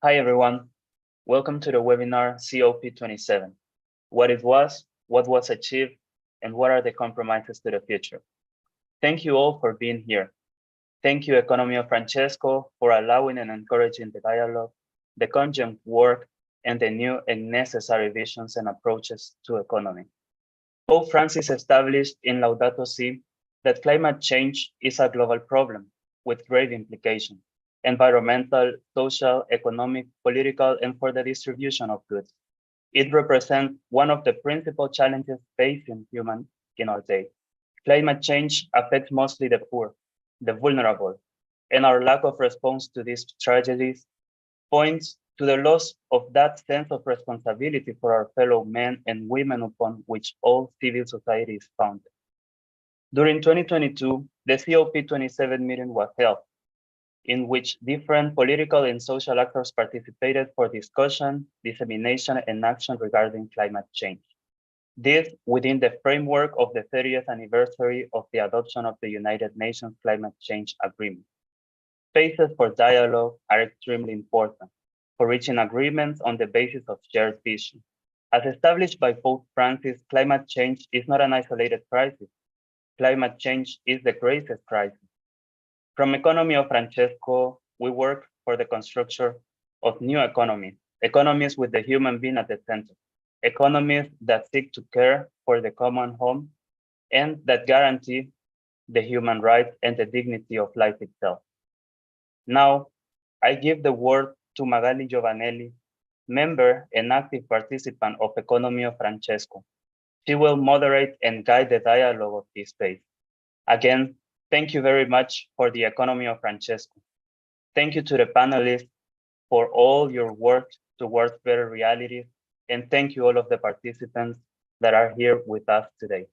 Hi everyone, welcome to the webinar COP27. What it was, what was achieved, and what are the compromises to the future. Thank you all for being here. Thank you, Economio Francesco, for allowing and encouraging the dialogue, the conjunct work, and the new and necessary visions and approaches to economy. Pope Francis established in Laudato Si that climate change is a global problem with grave implications: environmental, social, economic, political, and for the distribution of goods. It represents one of the principal challenges facing humans in our day. Climate change affects mostly the poor, the vulnerable, and our lack of response to these tragedies points to the loss of that sense of responsibility for our fellow men and women upon which all civil society is founded. During 2022, the COP27 meeting was held, in which different political and social actors participated for discussion, dissemination, and action regarding climate change. This within the framework of the 30th anniversary of the adoption of the United Nations Climate Change Agreement. Spaces for dialogue are extremely important for reaching agreements on the basis of shared vision. As established by Pope Francis, climate change is not an isolated crisis. Climate change is the greatest crisis. From Economio Francesco, we work for the construction of new economies with the human being at the center, economies that seek to care for the common home and that guarantee the human rights and the dignity of life itself. Now, I give the word to Magali Giovanelli, member and active participant of Economio Francesco. She will moderate and guide the dialogue of this space. Again, thank you very much for the Economio Francesco. Thank you to the panelists for all your work towards better realities, and thank you all of the participants that are here with us today.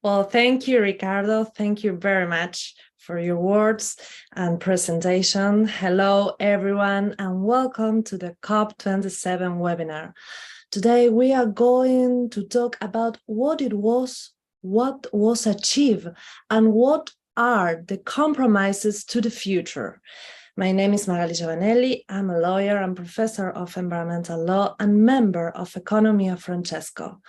Well, thank you, Ricardo. Thank you very much for your words and presentation. Hello, everyone, and welcome to the COP27 webinar. Today, we are going to talk about what was achieved, and what are the compromises to the future. My name is Magali Giovanelli. I'm a lawyer and professor of environmental law and member of Economio Francesco.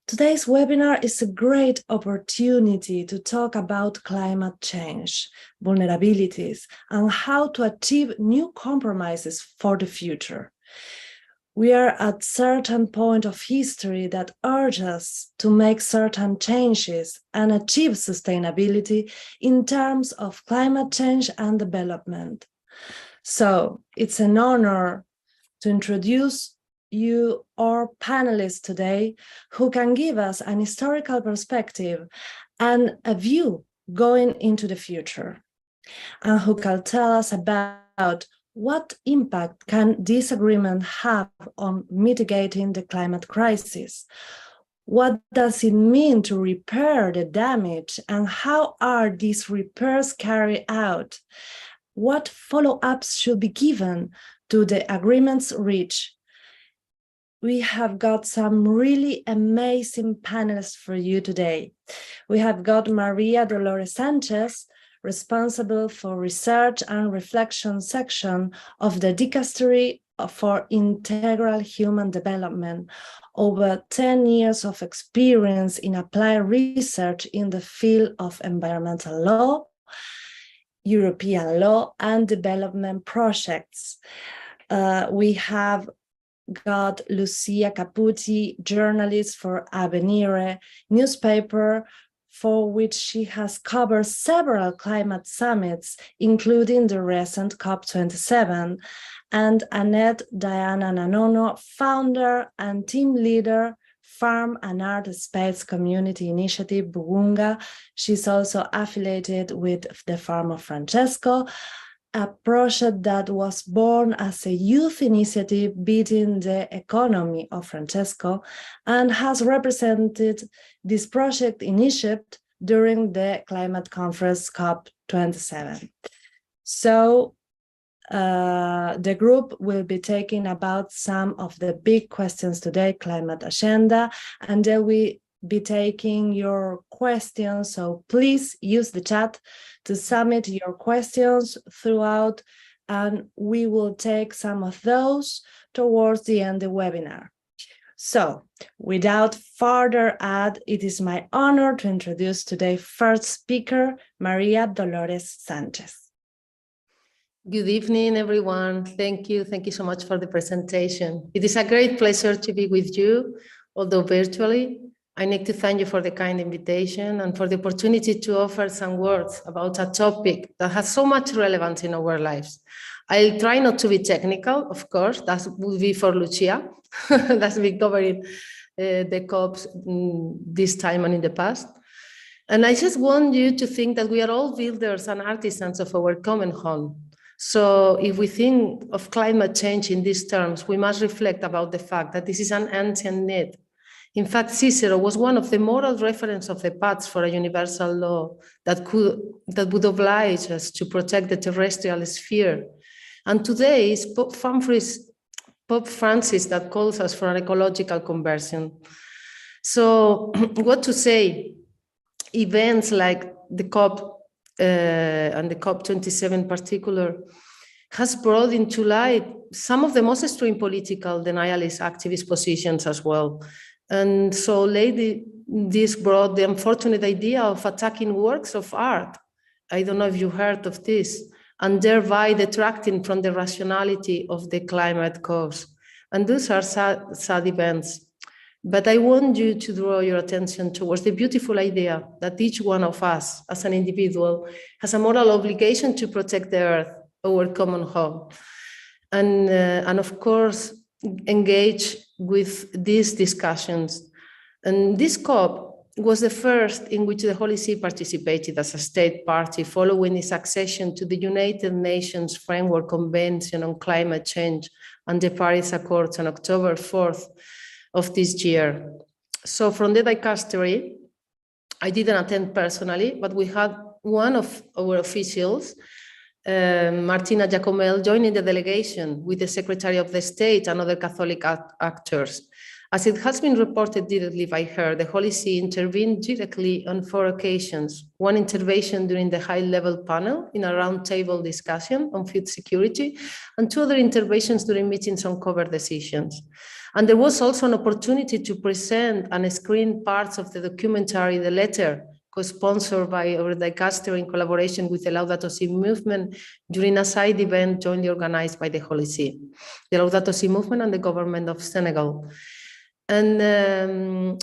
Today's webinar is a great opportunity to talk about climate change, vulnerabilities, and how to achieve new compromises for the future. We are at a certain point of history that urges us to make certain changes and achieve sustainability in terms of climate change and development. So it's an honor to introduce you, our panelists today, who can give us an historical perspective and a view going into the future, and who can tell us about what impact can this agreement have on mitigating the climate crisis? What does it mean to repair the damage, and how are these repairs carried out? What follow-ups should be given to the agreements reached? We have got some really amazing panelists for you today. We have got Maria Dolores Sanchez, responsible for research and reflection section of the Dicastery for Integral Human Development, over 10 years of experience in applied research in the field of environmental law, European law, and development projects. We have got Lucia Caputi, journalist for Avvenire newspaper, for which she has covered several climate summits, including the recent COP27, and Annette Diana Nanono, founder and team leader, Farm and Art Space Community Initiative, Bugunga. She's also affiliated with the Farm of Francesco, a project that was born as a youth initiative beating the economy of Francesco, and has represented this project in Egypt during the climate conference COP27. So the group will be taking about some of the big questions today, climate agenda, and they will be taking your questions. So please use the chat to submit your questions throughout and we will take some of those towards the end of the webinar. So, without further ado, it is my honor to introduce today's first speaker, Maria Dolores Sanchez. Good evening, everyone. Thank you. Thank you so much for the presentation. It is a great pleasure to be with you, although virtually. I need to thank you for the kind invitation and for the opportunity to offer some words about a topic that has so much relevance in our lives. I'll try not to be technical, of course, that would be for Lucia, that's been covering the COPs this time and in the past. And I just want you to think that we are all builders and artisans of our common home. So if we think of climate change in these terms, we must reflect about the fact that this is an ancient need. In fact, Cicero was one of the moral references of the past for a universal law that would oblige us to protect the terrestrial sphere. And today is Pope Francis that calls us for an ecological conversion. So what to say? Events like the COP and the COP27 in particular has brought into light some of the most extreme political denialist activist positions as well. And so lately, this brought the unfortunate idea of attacking works of art. I don't know if you heard of this, and thereby detracting from the rationality of the climate cause. And those are sad events. But I want you to draw your attention towards the beautiful idea that each one of us as an individual has a moral obligation to protect the earth, our common home. And of course, engage with these discussions. And this COP was the first in which the Holy See participated as a state party following its accession to the United Nations Framework Convention on Climate Change and the Paris Accords on October 4th of this year. So from the dicastery, I didn't attend personally, but we had one of our officials, Martina Giacomel, joining the delegation with the Secretary of the State and other Catholic actors. As it has been reported directly by her, the Holy See intervened directly on 4 occasions. One intervention during the high-level panel in a roundtable discussion on food security, and 2 other interventions during meetings on cover decisions. And there was also an opportunity to present and screen parts of the documentary, The Letter, co-sponsored by our dicastery in collaboration with the Laudato Si movement during a side event jointly organized by the Holy See, the Laudato Si movement and the government of Senegal. And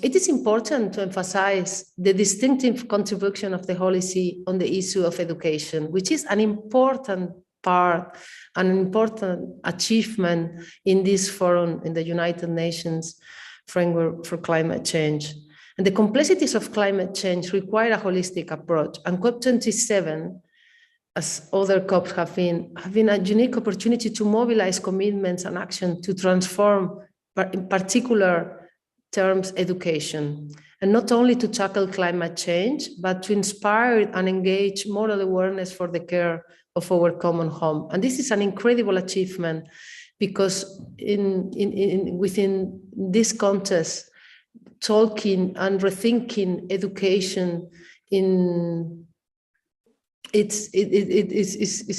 it is important to emphasize the distinctive contribution of the Holy See on the issue of education, which is an important part, an important achievement in this forum in the United Nations Framework for Climate Change. And the complexities of climate change require a holistic approach. And COP27, as other COPs have been a unique opportunity to mobilize commitments and action to transform, in particular terms, education. And not only to tackle climate change, but to inspire and engage moral awareness for the care of our common home. And this is an incredible achievement because within this context, talking and rethinking education it's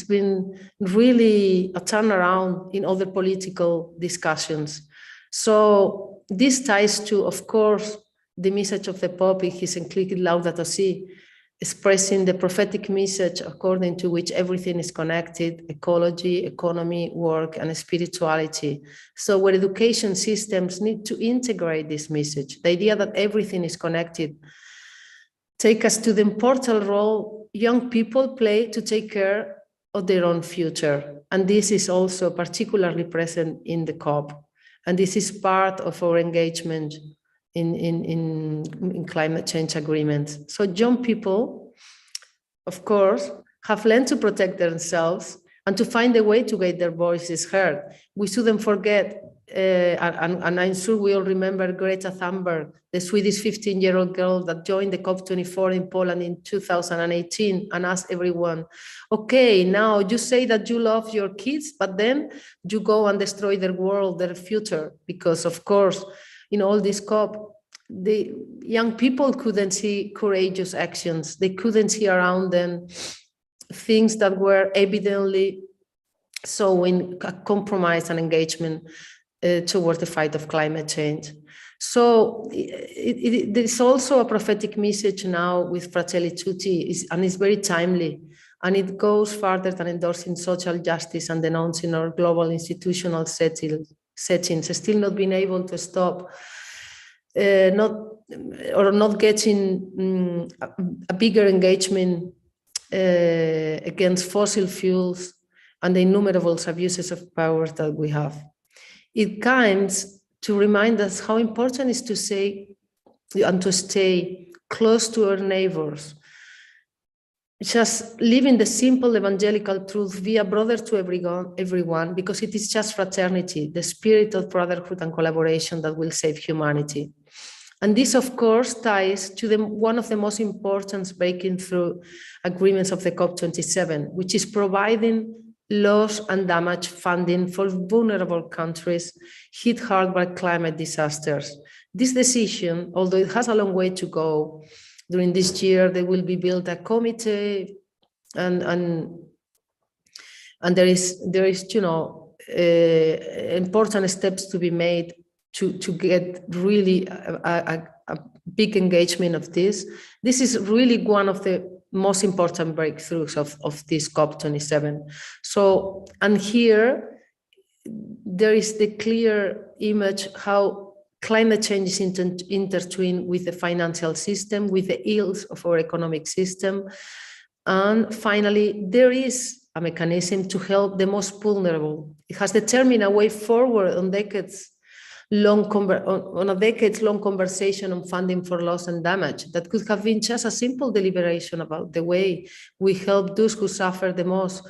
been really a turnaround in other political discussions. So this ties to, of course, the message of the Pope in his encyclical Laudato Si, expressing the prophetic message according to which everything is connected: ecology, economy, work, and spirituality. So where education systems need to integrate this message, the idea that everything is connected, take us to the important role young people play to take care of their own future. And this is also particularly present in the COP. And this is part of our engagement in climate change agreements. So young people, of course, have learned to protect themselves and to find a way to get their voices heard. We shouldn't forget, and I'm sure we all remember Greta Thunberg, the Swedish 15-year-old girl that joined the COP24 in Poland in 2018 and asked everyone, okay, now you say that you love your kids, but then you go and destroy their world, their future, because of course, in all this COP, the young people couldn't see courageous actions. They couldn't see around them things that were evidently showing a compromise and engagement towards the fight of climate change. So there's also a prophetic message now with Fratelli Tutti, and it's very timely. And it goes further than endorsing social justice and denouncing our global institutional settings, still not being able to stop not getting a bigger engagement against fossil fuels and the innumerable abuses of power that we have. It comes to remind us how important it is to say and to stay close to our neighbors. Just living the simple evangelical truth via brother to everyone, because it is just fraternity, the spirit of brotherhood and collaboration that will save humanity. And this, of course, ties to one of the most important breaking through agreements of the COP27, which is providing loss and damage funding for vulnerable countries hit hard by climate disasters. This decision, although it has a long way to go, during this year there will be built a committee, and there is important steps to be made to get really a big engagement of this. This is really one of the most important breakthroughs of this COP27. So, and here there is the clear image how climate change is intertwined with the financial system, with the ills of our economic system. And finally, there is a mechanism to help the most vulnerable. It has determined a way forward on a decades-long conversation on funding for loss and damage that could have been just a simple deliberation about the way we help those who suffer the most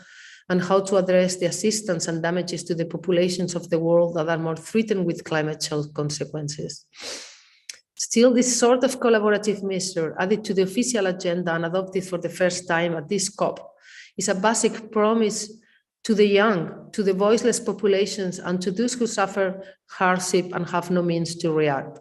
and how to address the assistance and damages to the populations of the world that are more threatened with climate change consequences. Still, this sort of collaborative measure added to the official agenda and adopted for the first time at this COP is a basic promise to the young, to the voiceless populations, and to those who suffer hardship and have no means to react.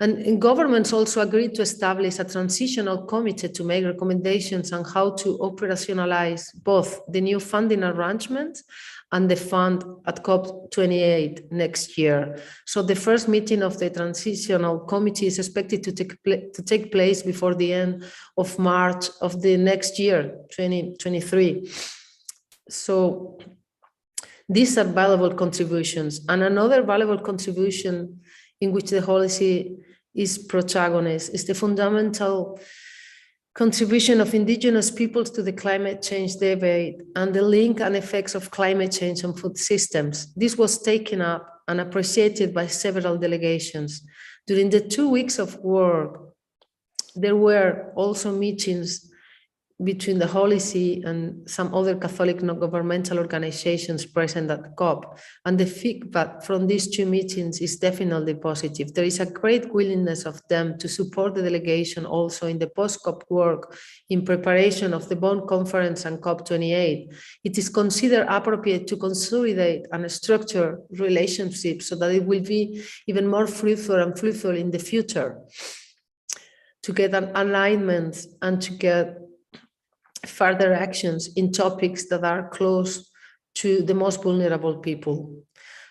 And governments also agreed to establish a transitional committee to make recommendations on how to operationalize both the new funding arrangements and the fund at COP28 next year. So the first meeting of the transitional committee is expected to take place before the end of March of the next year, 2023. So these are valuable contributions. And another valuable contribution in which the policy is protagonist is the fundamental contribution of indigenous peoples to the climate change debate and the link and effects of climate change on food systems. This was taken up and appreciated by several delegations. During the 2 weeks of work, there were also meetings between the Holy See and some other Catholic non-governmental organizations present at COP. And the feedback from these 2 meetings is definitely positive. There is a great willingness of them to support the delegation also in the post-COP work in preparation of the Bonn Conference and COP28. It is considered appropriate to consolidate and structure relationships so that it will be even more fruitful in the future, to get an alignment and to get further actions in topics that are close to the most vulnerable people.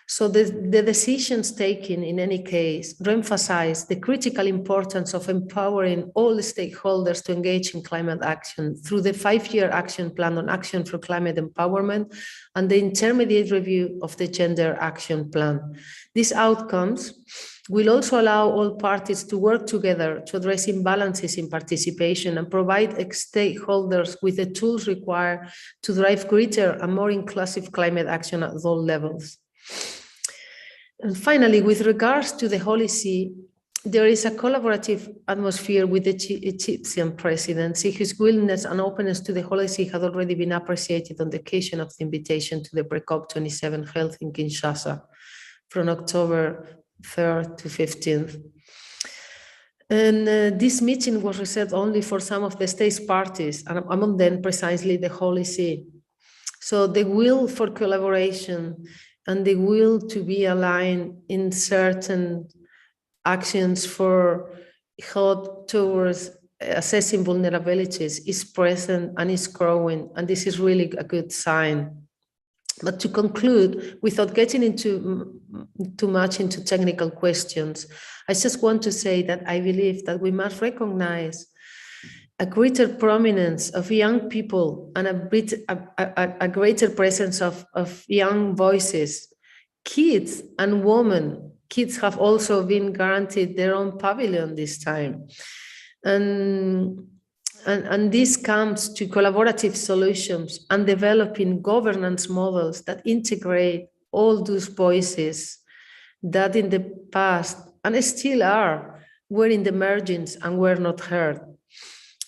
So the decisions taken in any case re-emphasize the critical importance of empowering all the stakeholders to engage in climate action through the 5-year action plan on action for climate empowerment and the intermediate review of the gender action plan. These outcomes will also allow all parties to work together to address imbalances in participation and provide stakeholders with the tools required to drive greater and more inclusive climate action at all levels. And finally, with regards to the Holy See, there is a collaborative atmosphere with the Egyptian presidency, whose willingness and openness to the Holy See had already been appreciated on the occasion of the invitation to the pre-COP27 held in Kinshasa from October 3rd to 15th. And this meeting was reserved only for some of the state's parties, and among them precisely the Holy See. So the will for collaboration and the will to be aligned in certain actions for help towards assessing vulnerabilities is present and is growing, and this is really a good sign. But to conclude, without getting into too much into technical questions, I just want to say that I believe that we must recognize a greater prominence of young people and a greater presence of young voices, kids and women. Kids have also been guaranteed their own pavilion this time. And this comes to collaborative solutions and developing governance models that integrate all those voices that in the past, and still are, were in the margins and were not heard.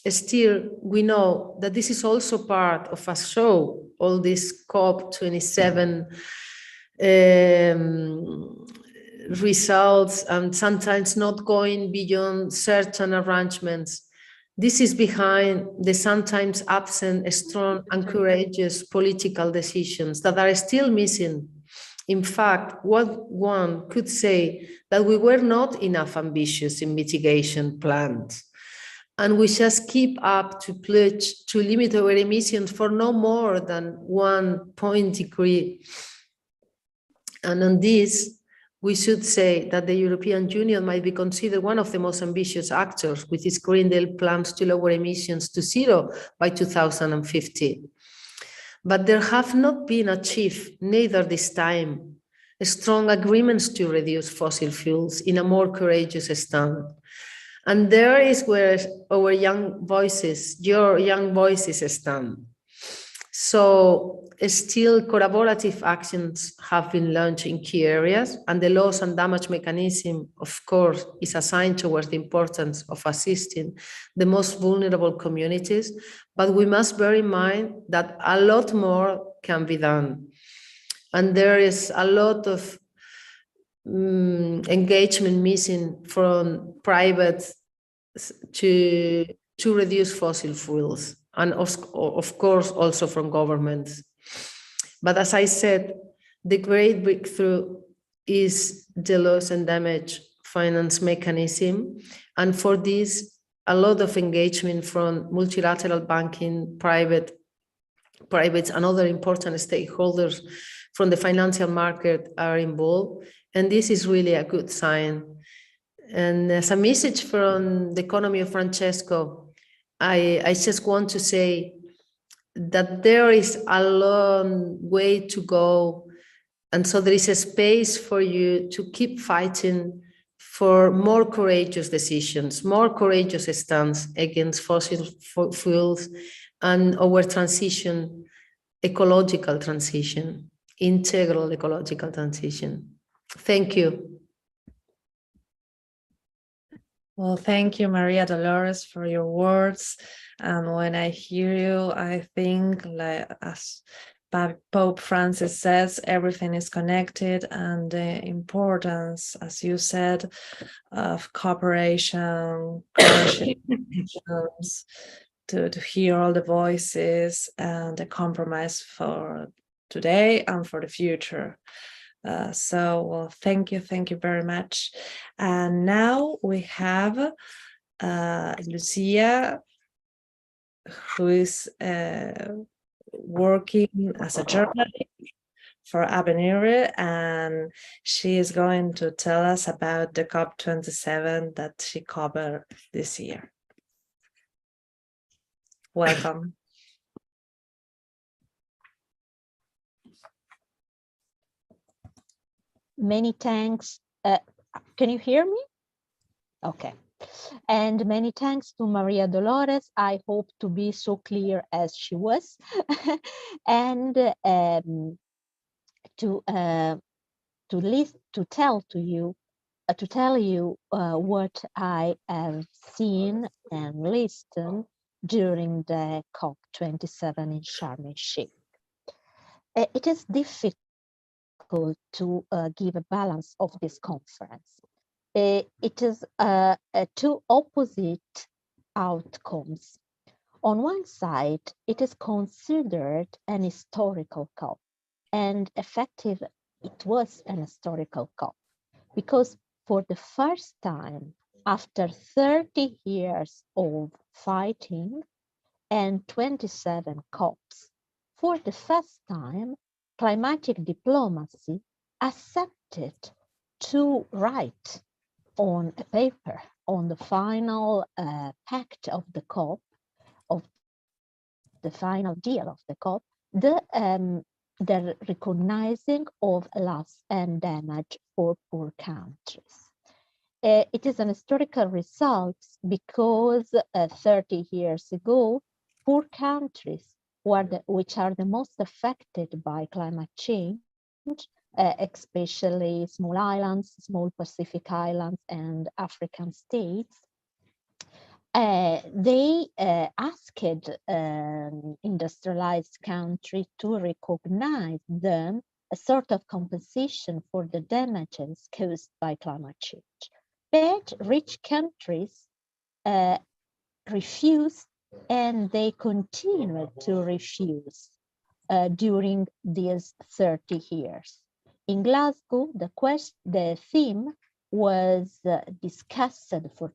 Still, we know that this is also part of a show, all these COP27 results, and sometimes not going beyond certain arrangements. This is behind the sometimes absent, strong and courageous political decisions that are still missing. In fact, what one could say that we were not enough ambitious in mitigation plans. And we just keep up to pledge to limit our emissions for no more than 1 degree. And on this, we should say that the European Union might be considered one of the most ambitious actors with its Green Deal plans to lower emissions to zero by 2050. But there have not been achieved, neither this time, strong agreements to reduce fossil fuels in a more courageous stand. And there is where our young voices, your young voices stand. So still collaborative actions have been launched in key areas, and the loss and damage mechanism, of course, is assigned towards the importance of assisting the most vulnerable communities. But we must bear in mind that a lot more can be done. And there is a lot of engagement missing from private to reduce fossil fuels, and of course also from governments. But as I said, the great breakthrough is the loss and damage finance mechanism, and for this a lot of engagement from multilateral banking, privates and other important stakeholders from the financial market are involved. And this is really a good sign. And as a message from the economy of Francesco, I just want to say that there is a long way to go. And so there is a space for you to keep fighting for more courageous decisions, more courageous stance against fossil fuels and our transition, ecological transition, integral ecological transition. Thank you. Well, thank you, Maria Dolores, for your words. And when I hear you, I think, like as Pope Francis says, everything is connected, and the importance, as you said, of cooperation, collaborations, to hear all the voices and the compromise for today and for the future. So thank you very much. And now we have Lucia, who is working as a journalist for Avenir, and she is going to tell us about the COP27 that she covered this year. Welcome. Many thanks. Can you hear me? Okay. And many thanks to Maria Dolores. I hope to be so clear as she was. And to tell you what I have seen and listened during the COP27 in Sharm el-Sheikh. It is difficult to give a balance of this conference. It is two opposite outcomes. On one side, it is considered an historical COP, and effective, it was an historical COP, because for the first time, after 30 years of fighting and 27 COPs, for the first time, climatic diplomacy accepted to write on a paper on the final pact of the COP, of the final deal of the COP, the recognizing of loss and damage for poor countries. It is an historical result because 30 years ago, poor countries, which are the most affected by climate change, especially small islands, small Pacific islands, and African states, they asked industrialized countries to recognize them a sort of compensation for the damages caused by climate change. But rich countries refused, and they continued to refuse during these 30 years. In Glasgow, the theme was discussed for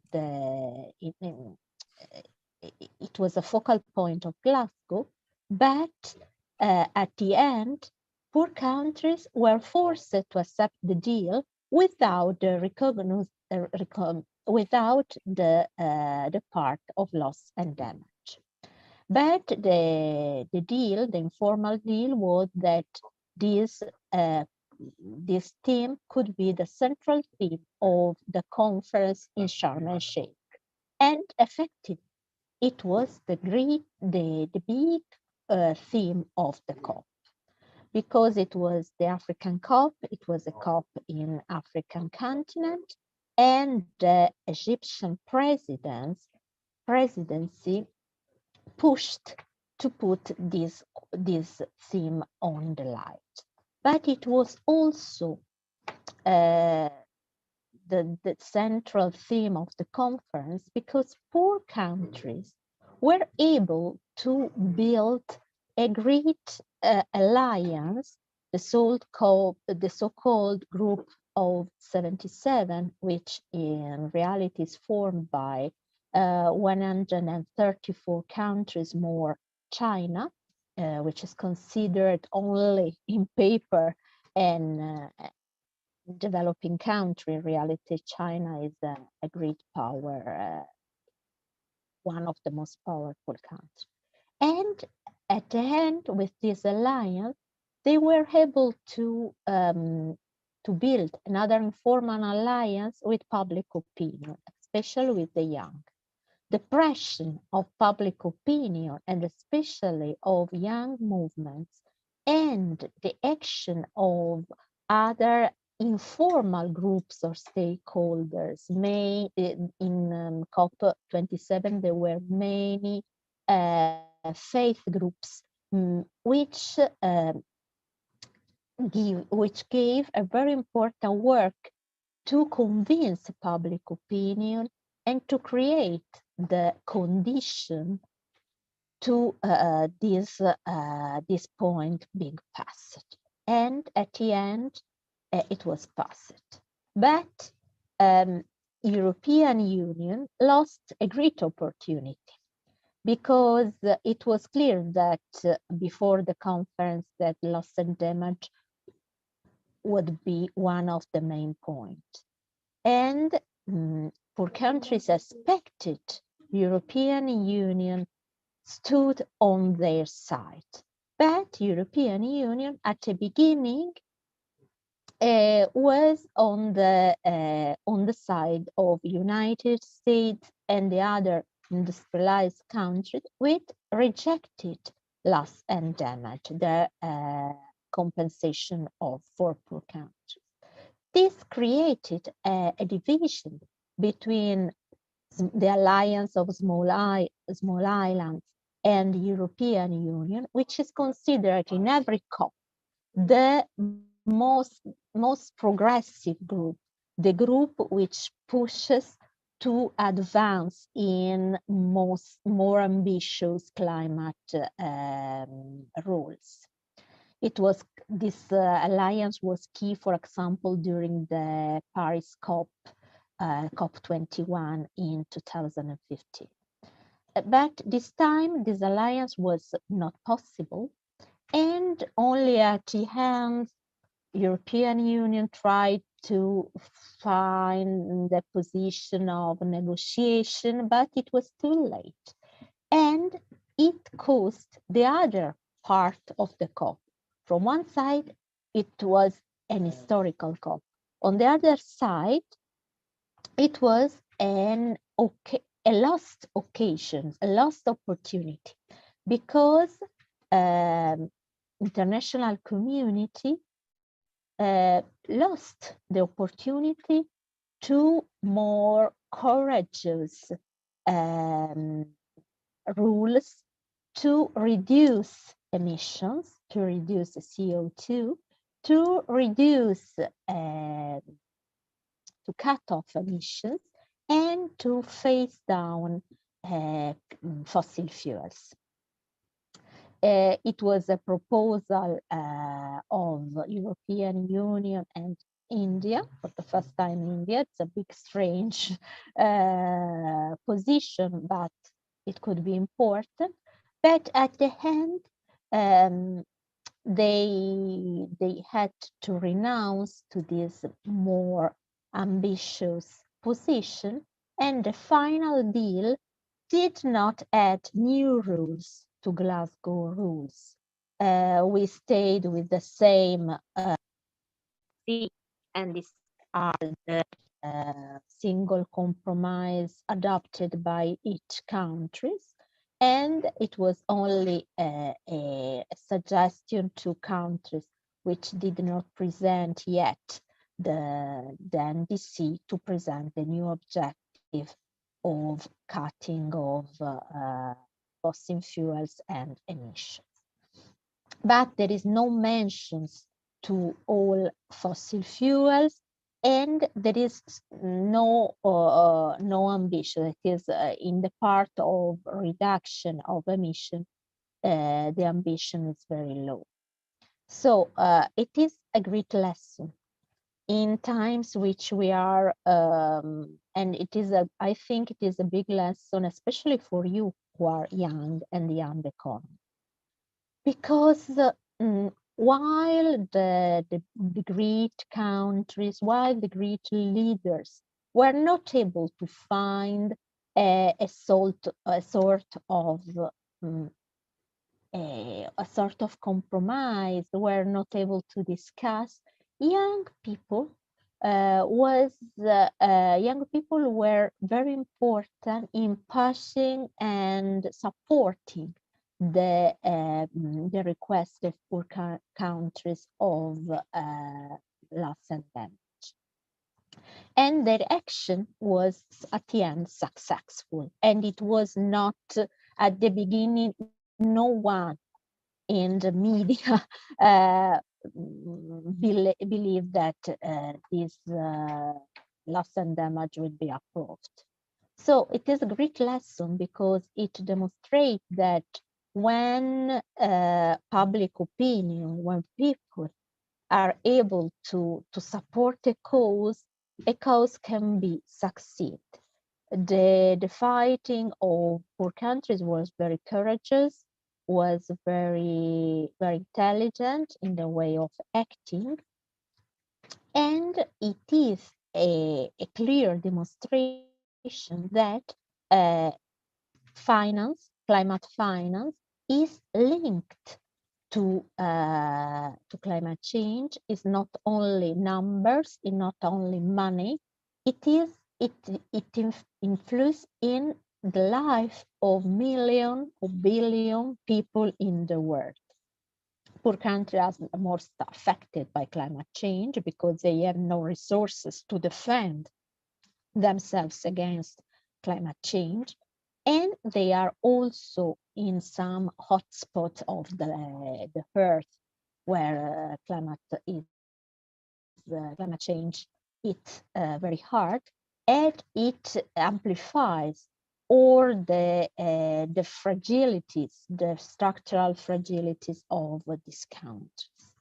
it was a focal point of Glasgow, but at the end, poor countries were forced to accept the deal without the part of loss and damage. But the deal, the informal deal, was that this theme could be the central theme of the conference in Sharm el-Sheikh, and effectively, it was the big theme of the COP, because it was the African COP, it was a COP in African continent, and the Egyptian presidency pushed to put this theme on the light. But it was also the central theme of the conference, because poor countries were able to build a great alliance, the so-called Group of 77, which in reality is formed by 134 countries more China, which is considered only in paper and developing country. In reality, China is a great power, one of the most powerful countries. And at the end, with this alliance, they were able to build another informal alliance with public opinion, especially with the young. The pressure of public opinion, and especially of young movements, and the action of other informal groups or stakeholders. In COP27, there were many faith groups which gave a very important work to convince public opinion and to create the condition to this point being passed. And at the end, it was passed. But European Union lost a great opportunity, because it was clear that before the conference that loss and damage would be one of the main points. And poor countries expected European Union stood on their side. But European Union at the beginning was on the side of United States and the other industrialized countries, which rejected loss and damage, the compensation for poor countries. This created a division between the alliance of small islands and the European Union, which is considered in every COP the most progressive group, the group which pushes to advance in more ambitious climate rules. This alliance was key, for example, during the Paris COP21 in 2015. But this time, this alliance was not possible, And only at the end, European Union tried to find the position of negotiation, but it was too late. And it caused the other part of the COP. From one side, it was an historical COP. On the other side, it was a lost occasion, a lost opportunity, because international community lost the opportunity to more courageous rules to reduce emissions, to reduce CO2, to reduce, to cut off emissions, and to phase down fossil fuels. It was a proposal of European Union and India, for the first time India. It's a big strange position, but it could be important. But at the end, they had to renounce to this more ambitious position, and the final deal did not add new rules to Glasgow rules. We stayed with the same and these are the single compromise adopted by each countries. And it was only a suggestion to countries which did not present yet the NDC to present the new objective of cutting of fossil fuels and emissions. But there is no mentions to all fossil fuels, and there is no ambition. It is in the part of reduction of emission, the ambition is very low. So it is a great lesson in times which we are, and it is I think it is a big lesson, especially for you who are young and young economy, because while the great countries, while the great leaders were not able to find a sort of compromise, were not able to discuss, young people were very important in pushing and supporting the request of poor countries of loss and damage. And their action was at the end successful. And it was not at the beginning, no one in the media believed that this loss and damage would be approved. So it is a great lesson because it demonstrates that when public opinion, when people are able to support a cause can be succeed. The fighting of poor countries was very courageous, was very, very intelligent in the way of acting. And it is a clear demonstration that climate finance is linked to climate change. Is not only numbers, it's not only money, it influences in the life of million or billion people in the world. Poor countries are most affected by climate change because they have no resources to defend themselves against climate change. And they are also in some hotspots of the earth where climate change it's very hard, and it amplifies all the fragilities, the structural fragilities of these countries.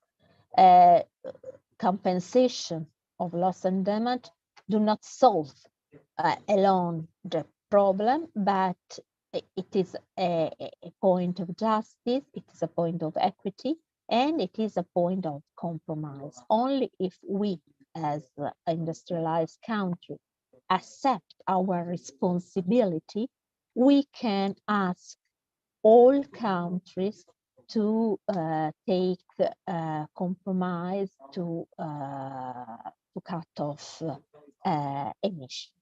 Compensation of loss and damage do not solve alone the problem, but it is a point of justice, it is a point of equity, and it is a point of compromise. Only if we, as an industrialized country, accept our responsibility, we can ask all countries to take compromise to cut off emissions.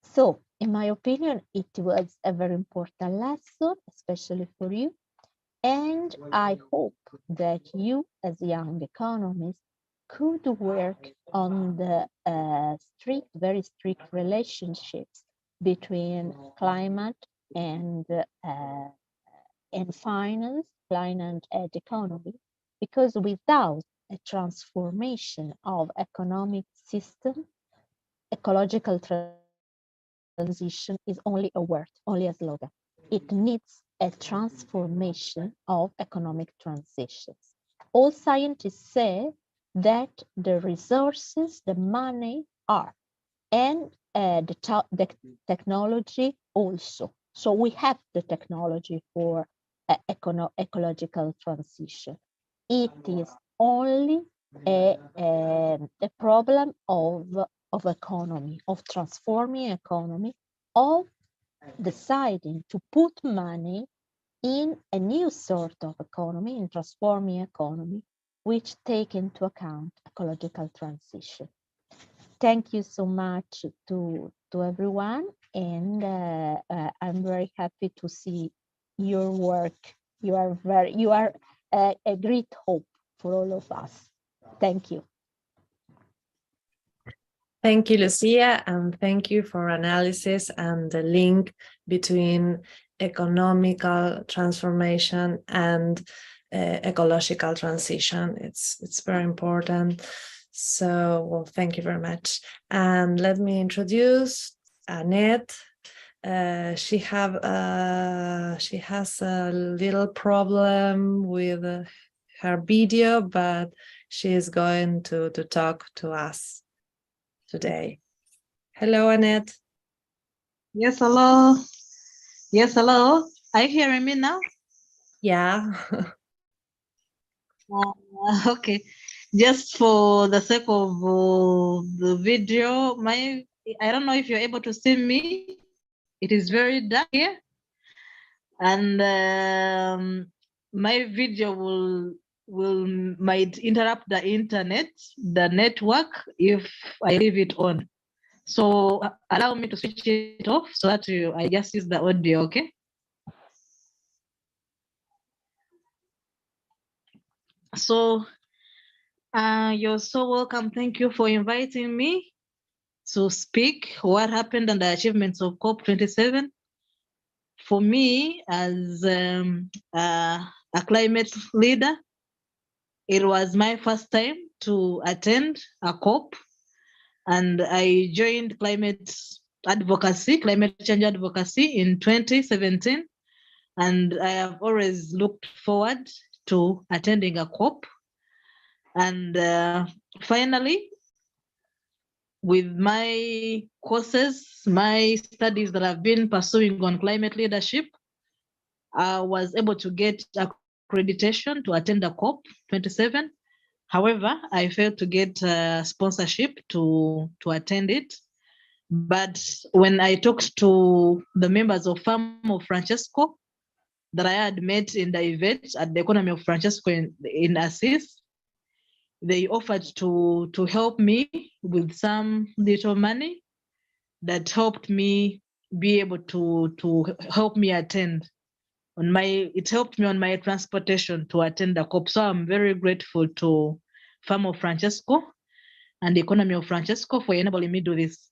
So, in my opinion, it was a very important lesson, especially for you. And I hope that you, as young economists, could work on the very strict relationships between climate and finance, climate and economy, because without a transformation of economic system, ecological transition is only a word, only a slogan. It needs a transformation of economic transitions. All scientists say that the resources, the money are, and the technology also. So we have the technology for ecological transition. It is only a problem of economy, of transforming economy, of deciding to put money in a new sort of economy, in transforming economy, which take into account ecological transition. Thank you so much to everyone, and I'm very happy to see your work. You are a great hope for all of us. Thank you. Thank you, Lucia, and thank you for analysis and the link between economical transformation and ecological transition. It's very important. So, well, thank you very much. And let me introduce Annette. She has a little problem with her video, but she is going to talk to us today. Hello, Annette. Yes, hello. Yes, hello. Are you hearing me now? Yeah. Okay. Just for the sake of the video, I don't know if you're able to see me. It is very dark here. And my video might interrupt the internet, the network, if I leave it on. So allow me to switch it off so that I just use the audio, okay? So you're so welcome. Thank you for inviting me to speak what happened and the achievements of COP27. For me, as a climate leader, it was my first time to attend a COP, and I joined climate change advocacy in 2017, and I have always looked forward to attending a COP. And finally, with my courses, my studies that I've been pursuing on climate leadership, I was able to get accreditation to attend the COP27. However, I failed to get sponsorship to attend it. But when I talked to the members of Farm of Francesco that I had met in the event at the Economy of Francesco in Assis, they offered to help me with some little money that helped me be able to help me attend it helped me on my transportation to attend the COP. So I'm very grateful to Farm of Francesco and the Economy of Francesco for enabling me to do this.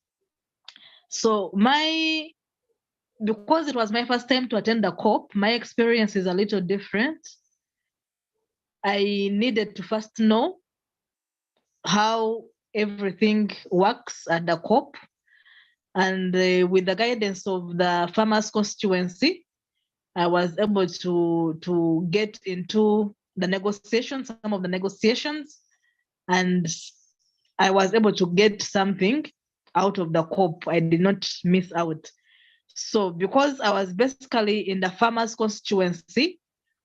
So because it was my first time to attend the COP, my experience is a little different. I needed to first know how everything works at the COP. And with the guidance of the farmers constituency, I was able to get into the negotiations, some of the negotiations, and I was able to get something out of the COP. I did not miss out. So because I was basically in the farmers constituency,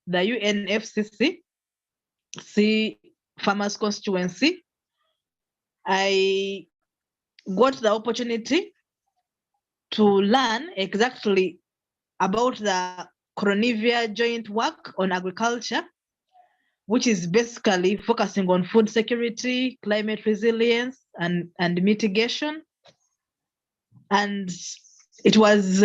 the UNFCCC farmers constituency, I got the opportunity to learn exactly about the Cronivia joint work on agriculture, which is basically focusing on food security, climate resilience, and mitigation. And it was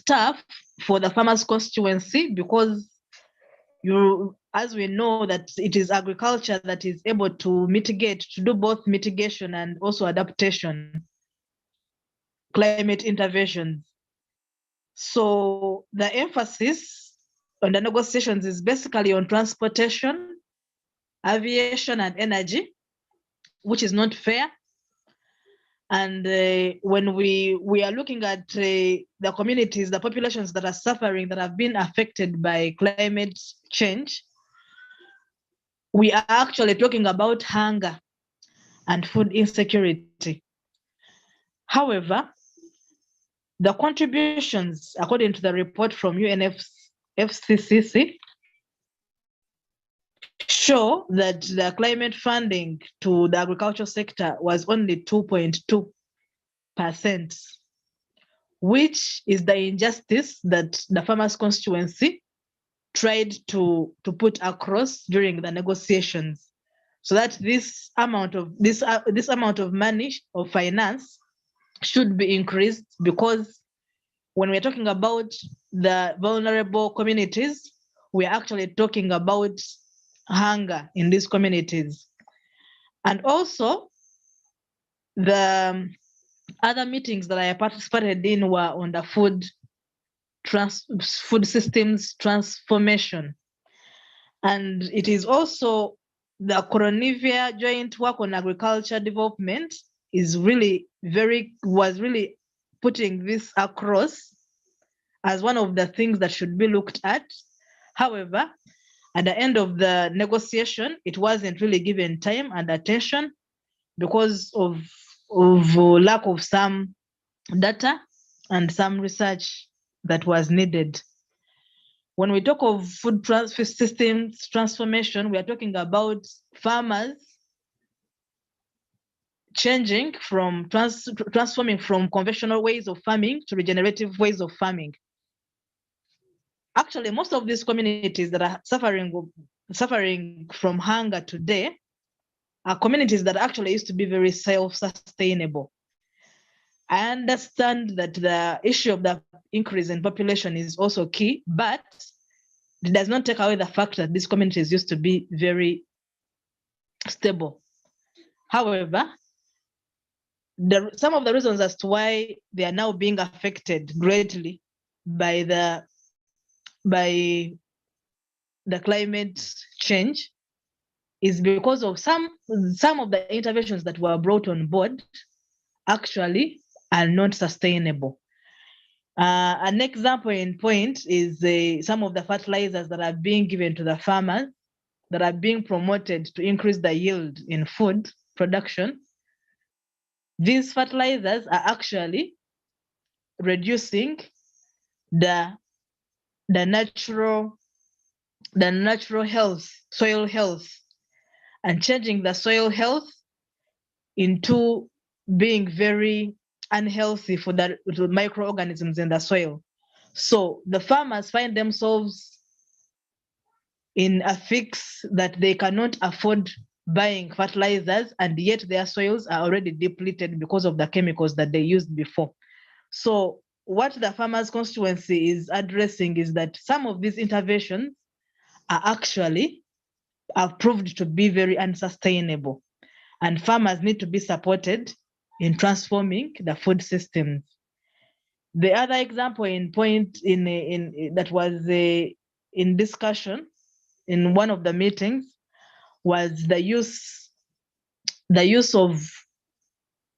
tough for the farmers constituency because as we know that it is agriculture that is able to do both mitigation and also adaptation, climate interventions. So the emphasis on the negotiations is basically on transportation, aviation, and energy, which is not fair. And when we are looking at the communities, the populations that are suffering, that have been affected by climate change, we are actually talking about hunger and food insecurity. However, the contributions, according to the report from UNFCCC, show that the climate funding to the agricultural sector was only 2.2%, which is the injustice that the farmers constituency tried to put across during the negotiations, so that this amount of money of finance should be increased, because when we're talking about the vulnerable communities, we're actually talking about hunger in these communities. And also, the other meetings that I participated in were on the food systems transformation. And it is also the Cronivia joint work on agriculture development was really putting this across as one of the things that should be looked at. However, at the end of the negotiation, it wasn't really given time and attention because of lack of some data and some research that was needed. When we talk of food systems transformation, we are talking about farmers changing from transforming from conventional ways of farming to regenerative ways of farming. Actually, most of these communities that are suffering from hunger today are communities that actually used to be very self-sustainable. I understand that the issue of the increase in population is also key, but it does not take away the fact that these communities used to be very stable. However, some of the reasons as to why they are now being affected greatly by the climate change is because of some of the interventions that were brought on board actually are not sustainable. An example in point is some of the fertilizers that are being given to the farmers that are being promoted to increase the yield in food production. These fertilizers are actually reducing the natural health, soil health, and changing the soil health into being very unhealthy for the microorganisms in the soil. So the farmers find themselves in a fix that they cannot afford buying fertilizers, and yet their soils are already depleted because of the chemicals that they used before. So what the farmers constituency is addressing is that some of these interventions are proved to be very unsustainable, and farmers need to be supported in transforming the food systems. The other example in point that was in discussion in one of the meetings was the use of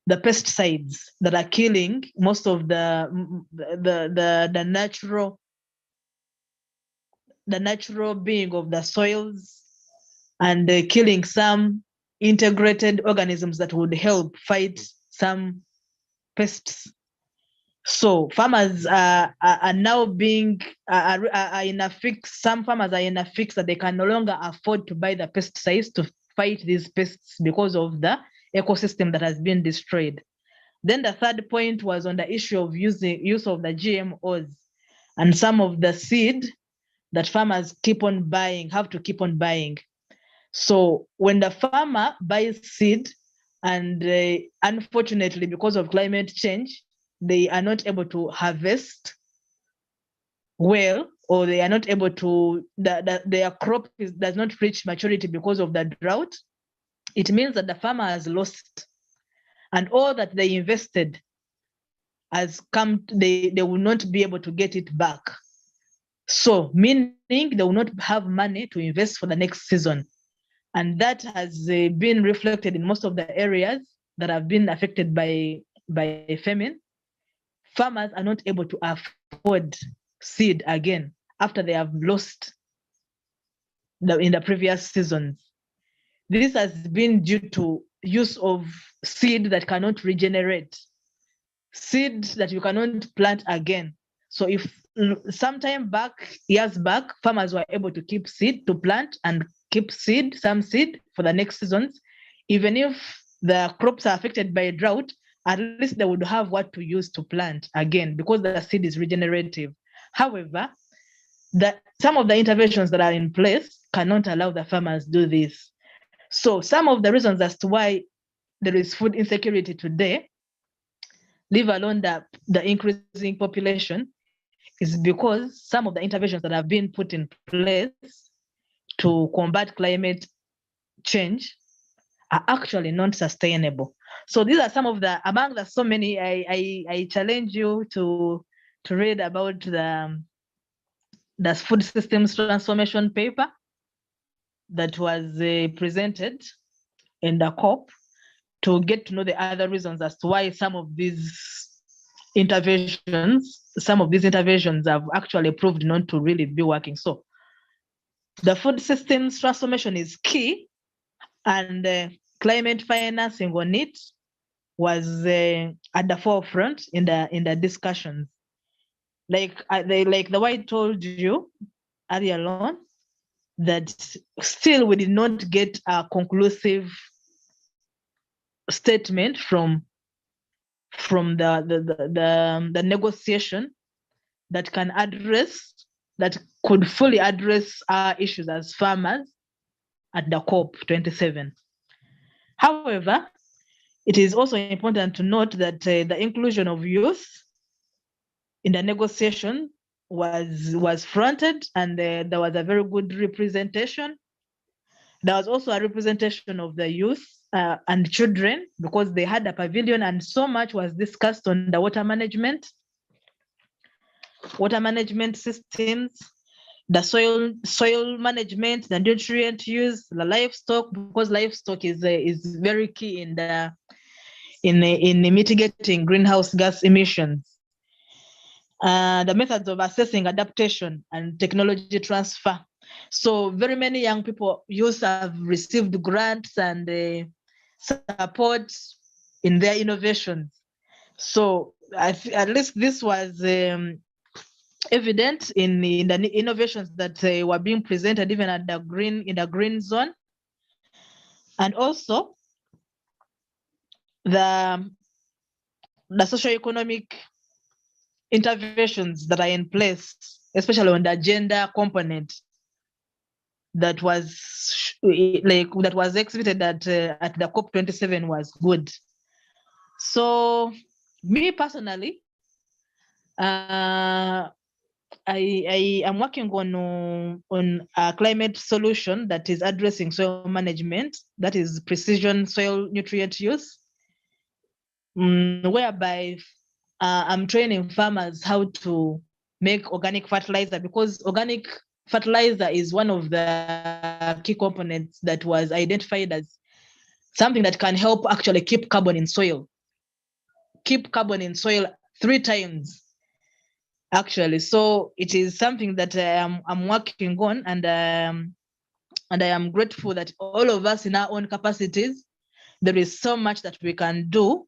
the pesticides that are killing most of the natural being of the soils, and killing some integrated organisms that would help fight some pests. So farmers are now being are in a fix. Some farmers are in a fix that they can no longer afford to buy the pesticides to fight these pests because of the ecosystem that has been destroyed. Then the third point was on the issue of use of the GMOs and some of the seed that farmers have to keep on buying. So when the farmer buys seed, and unfortunately, because of climate change, they are not able to harvest well, or they are not able to, their crop does not reach maturity because of the drought, it means that the farmer has lost. And all that they invested has come, they will not be able to get it back. So meaning they will not have money to invest for the next season. And that has been reflected in most of the areas that have been affected by famine. Farmers are not able to afford seed again after they have lost in the previous seasons. This has been due to use of seed that cannot regenerate, seed that you cannot plant again. So if sometime back, years back, farmers were able to keep seed to plant and keep some seed for the next seasons, even if the crops are affected by a drought, at least they would have what to use to plant again because the seed is regenerative. However, some of the interventions that are in place cannot allow the farmers do this. So some of the reasons as to why there is food insecurity today, leave alone the increasing population, is because some of the interventions that have been put in place to combat climate change are actually not sustainable. So these are some of among the so many. I challenge you to read about the food systems transformation paper that was presented in the COP, to get to know the other reasons as to why some of these interventions have actually proved not to really be working. So the food systems transformation is key, and climate financing on it was at the forefront in the discussions. Like the way I told you earlier on, that still we did not get a conclusive statement from the negotiation that could fully address our issues as farmers at the COP27. However, it is also important to note that the inclusion of youth in the negotiation was fronted, and there was a very good representation. There was also a representation of the youth and children, because they had a pavilion, and so much was discussed on the water management systems, the soil management, the nutrient use, the livestock, because livestock is very key in mitigating greenhouse gas emissions. The methods of assessing adaptation and technology transfer. So very many young youth have received grants and support in their innovations. So at least this was evident in the innovations that were being presented even at the green zone, and also the socio-economic interventions that are in place, especially on the gender component, that was exhibited at the COP27 was good. So me personally, I am working on a climate solution that is addressing soil management, that is precision soil nutrient use, whereby I'm training farmers how to make organic fertilizer, because organic fertilizer is one of the key components that was identified as something that can help actually keep carbon in soil 3 times. Actually, so it is something that I'm working on, and I am grateful that all of us in our own capacities, there is so much that we can do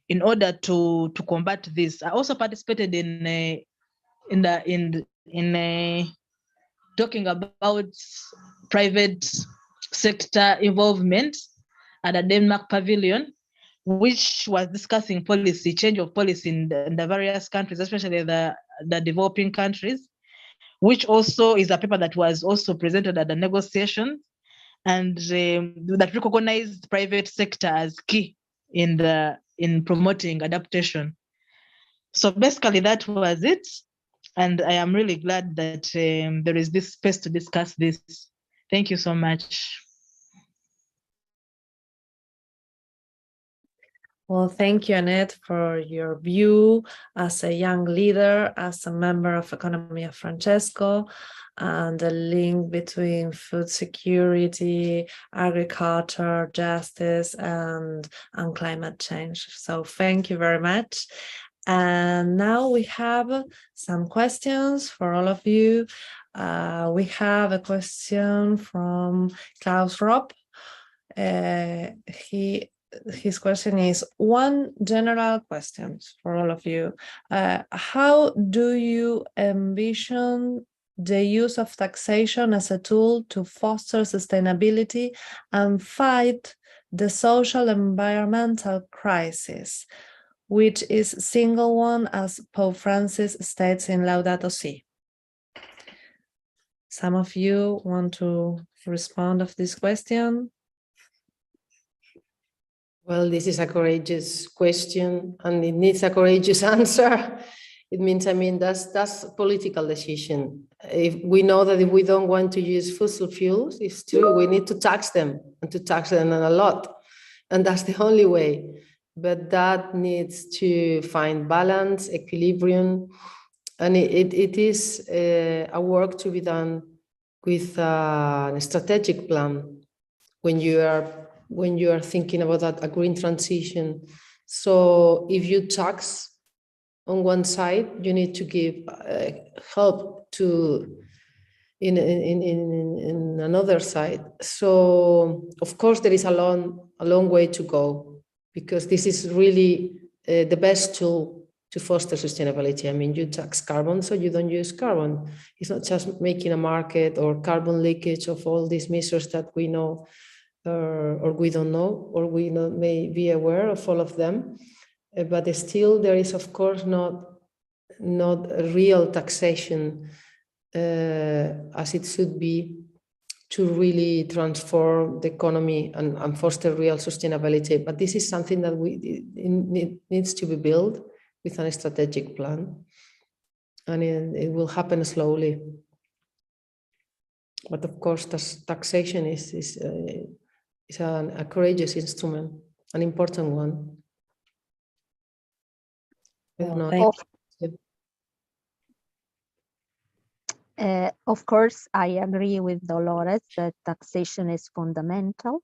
in order to combat this. I also participated in talking about private sector involvement at the Denmark pavilion, which was discussing policy, change of policy in the various countries, especially the developing countries, which also is a paper that was also presented at the negotiations, and that recognized private sector as key in promoting adaptation. So basically that was it. And I am really glad that there is this space to discuss this. Thank you so much. Well, thank you, Annette, for your view as a young leader, as a member of Economy of Francesco, and the link between food security, agriculture, justice, and climate change. So thank you very much. And now we have some questions for all of you. We have a question from Klaus Ropp. His question is one general question for all of you. How do you envision the use of taxation as a tool to foster sustainability and fight the social environmental crisis, which is single one, as Pope Francis states in Laudato Si? Some of you want to respond of this question? Well, this is a courageous question and it needs a courageous answer. It means, I mean, that's a political decision. If we know that if we don't want to use fossil fuels, it's true, we need to tax them and to tax them a lot. And that's the only way. But that needs to find balance, equilibrium, and it is a work to be done with a strategic plan when you are thinking about that, a green transition. So if you tax on one side, you need to give help to in another side. So of course there is a long way to go, because this is really the best tool to foster sustainability. I mean, you tax carbon, so you don't use carbon. It's not just making a market or carbon leakage of all these measures that we know or we don't know, or we may be aware of all of them. But still there is, of course, not a real taxation as it should be to really transform the economy and foster real sustainability. But this is something that it needs to be built with a strategic plan, and it will happen slowly. But of course, taxation is a courageous instrument, an important one. Of course, I agree with Dolores that taxation is fundamental.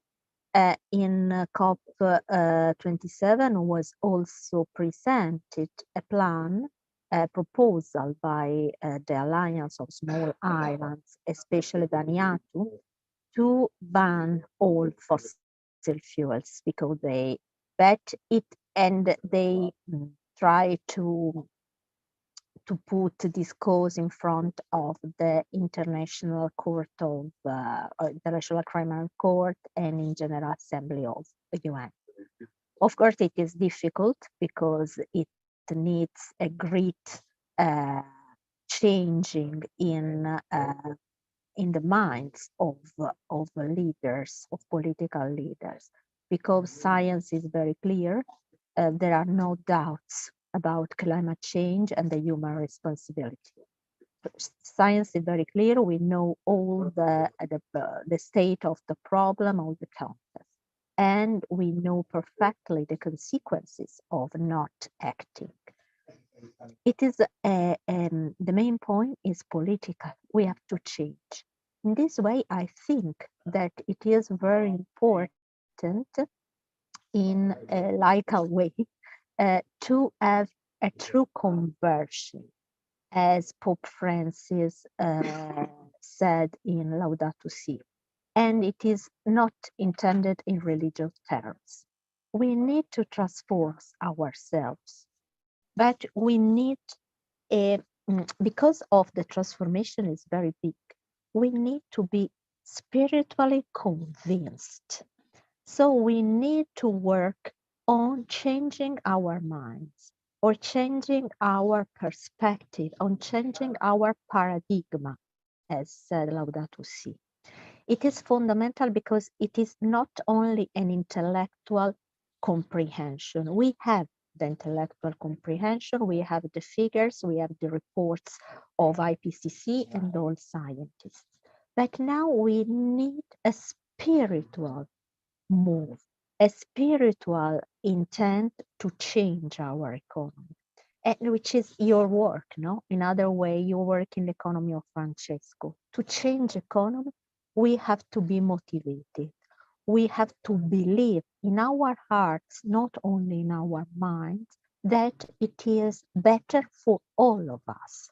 In COP27 was also presented a plan, a proposal by the Alliance of Small Islands, especially Vanuatu, to ban all fossil fuels, because they bet it and they try to put this cause in front of the International Court of International Criminal Court and in General Assembly of the UN. Of course, it is difficult because it needs a great changing in the minds of leaders, of political leaders, because science is very clear. There are no doubts about climate change and the human responsibility. Science is very clear. We know all the state of the problem, all the context, and we know perfectly the consequences of not acting. It is the main point is political. We have to change. In this way, I think that it is very important in a laical way to have a true conversion, as Pope Francis said in Laudato Si. And it is not intended in religious terms. we need to transform ourselves, but we need because of the transformation is very big, we need to be spiritually convinced. So we need to work on changing our minds, or changing our perspective, on changing our paradigm, as said Laudato Si. It is fundamental because it is not only an intellectual comprehension. We have the intellectual comprehension, we have the figures, we have the reports of IPCC and all scientists. But now we need a spiritual move, a spiritual intent to change our economy, and which is your work, no? In other way, you work in the economy of Francesco. To change economy, we have to be motivated. We have to believe in our hearts, not only in our minds, that it is better for all of us,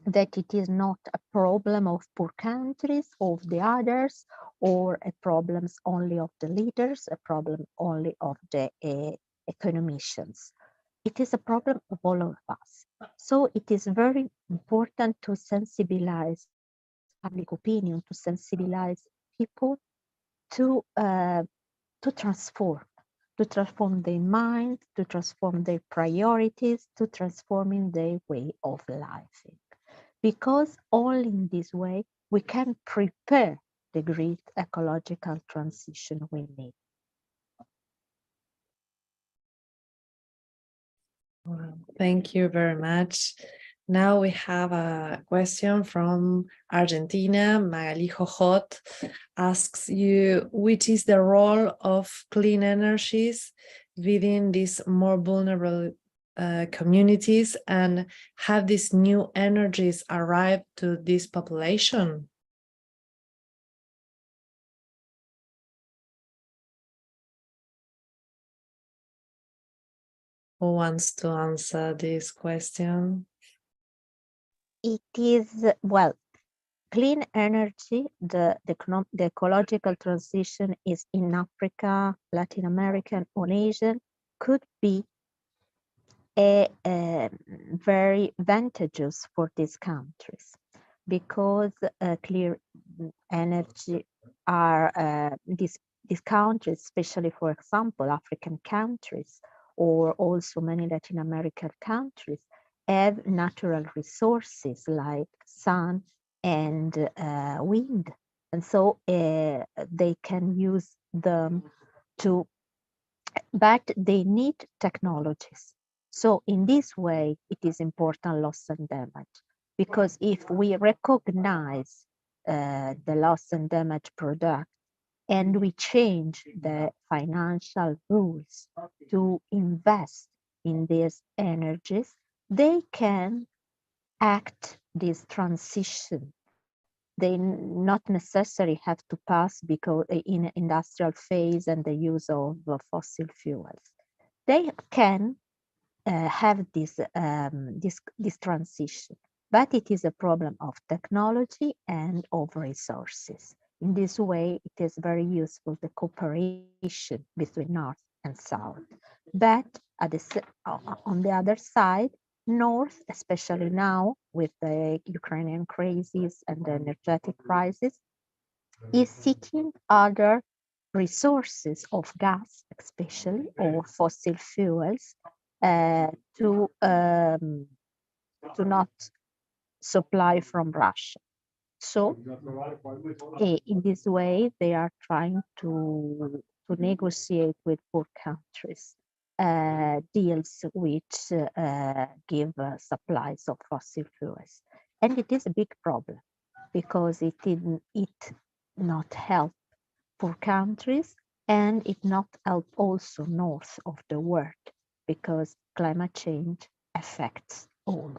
that it is not a problem of poor countries, of the others, or a problem only of the leaders, a problem only of the economicians. It is a problem of all of us. So it is very important to sensibilize public opinion, to sensibilize people to transform their mind, to transform their priorities, to transforming their way of life. Because only in this way we can prepare the great ecological transition we need. Well, thank you very much. Now we have a question from Argentina. Magali Jojot asks you, which is the role of clean energies within these more vulnerable communities, and have these new energies arrived to this population? Who wants to answer this question? It is, well, clean energy, the ecological transition is in Africa, Latin America, or Asia, could be very advantageous for these countries, because clear energy are these countries, especially, for example, African countries, or also many Latin American countries, have natural resources like sun and wind, and so they can use them to, but they need technologies. So in this way, it is important loss and damage, because if we recognize the loss and damage product, and we change the financial rules to invest in these energies, they can act this transition. They not necessarily have to pass because in an industrial phase and the use of fossil fuels. They can have this transition, but it is a problem of technology and of resources. In this way, it is very useful, the cooperation between North and South. But on the other side, North, especially now with the Ukrainian crisis and the energetic crisis, is seeking other resources of gas, especially, or fossil fuels, to not supply from Russia. So in this way, they are trying to negotiate with poor countries deals which give supplies of fossil fuels. And it is a big problem, because it not help poor countries, and it not help also north of the world, because climate change affects all.